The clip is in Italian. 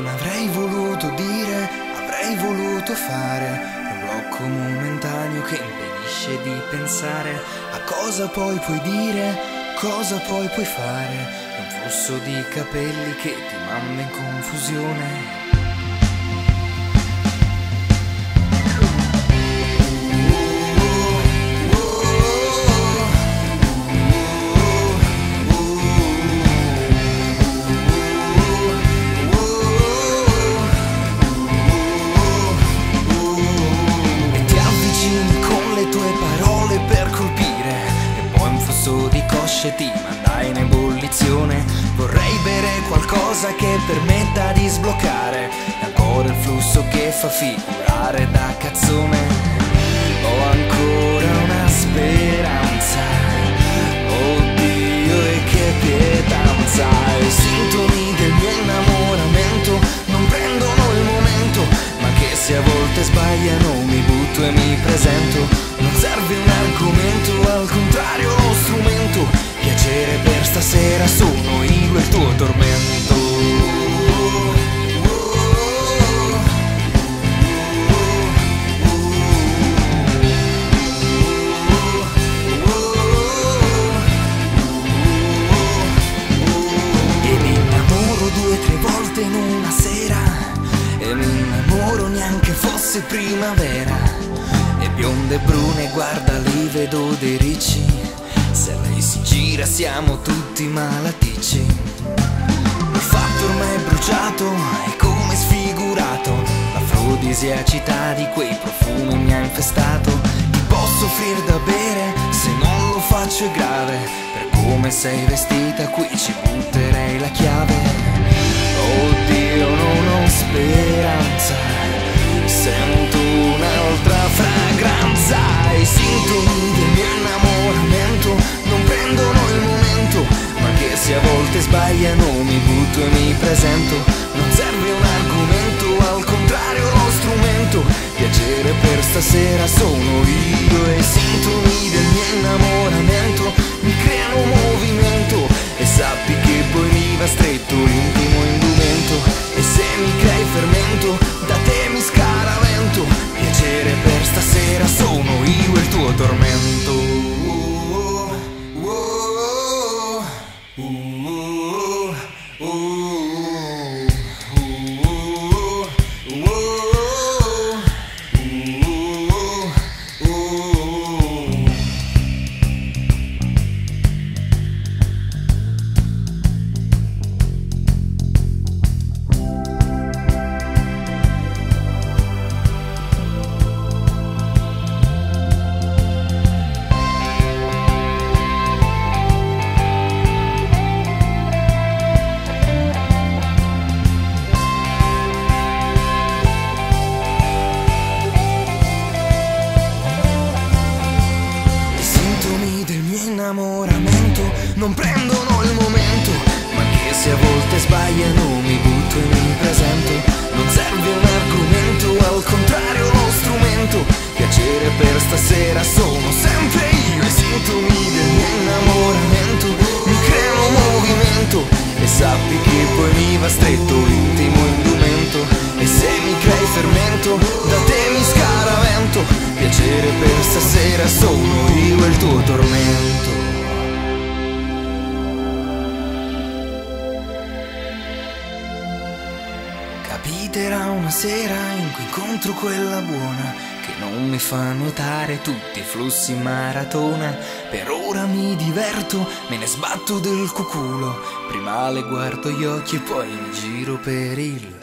Avrei voluto dire, avrei voluto fare un blocco momentaneo che impedisce di pensare a cosa poi puoi dire, cosa poi puoi fare. Un flusso di capelli che ti manda in confusione. Di cosce ti manda in ebollizione. Vorrei bere qualcosa che permetta di sbloccare ancora il flusso che fa figurare da cazzone. Ho ancora una speranza, oddio e che pietanza. I sintomi del mio innamoramento non prendono il momento, ma che se a volte sbagliano mi butto e mi presento. Non serve un argomento, al contrario uno strumento. Piacere per stasera sono io il tuo tormento. E mi innamoro 2 o 3 volte in una sera, e mi innamoro neanche fosse primavera. E bionde e brune, guarda lì vedo dei ricci, se lei si gira siamo tutti malaticci. Il fatto ormai è bruciato, è come sfigurato, l'afrodisiacità di quei profumi mi ha infestato. Ti posso offrire da bere, se non lo faccio è grave, per come sei vestita qui ci butterei la chiave. Oddio non ho speranza, sento un'altra fragranza. I sintomi del mio innamoramento non prendono il momento, ma che se a volte sbagliano mi butto e mi presento. Non serve un argomento, al contrario uno strumento. Piacere per stasera sono io, e i sintomi del mio innamoramento mi creano movimento. E sappi che poi mi va stretto l'intimo indumento, e se mi crei fermento da te mi scaravento. Piacere per stasera sono io il tuo tormento. Non prendono il momento, ma che se a volte sbagliano mi butto e mi presento. Non serve un argomento, al contrario uno strumento. Piacere per stasera sono sempre io, e i sintomi del mio innamoramento mi creano movimento. E sappi che poi mi va stretto l'intimo indumento, e se mi crei fermento da te mi scaravento. Piacere per stasera sono io il tuo tormento. Capiterà una sera in cui incontro quella buona, che non mi fa nuotare tutti i flussi in maratona. Per ora mi diverto, me ne sbatto del cuculo, prima le guardo gli occhi e poi mi giro per il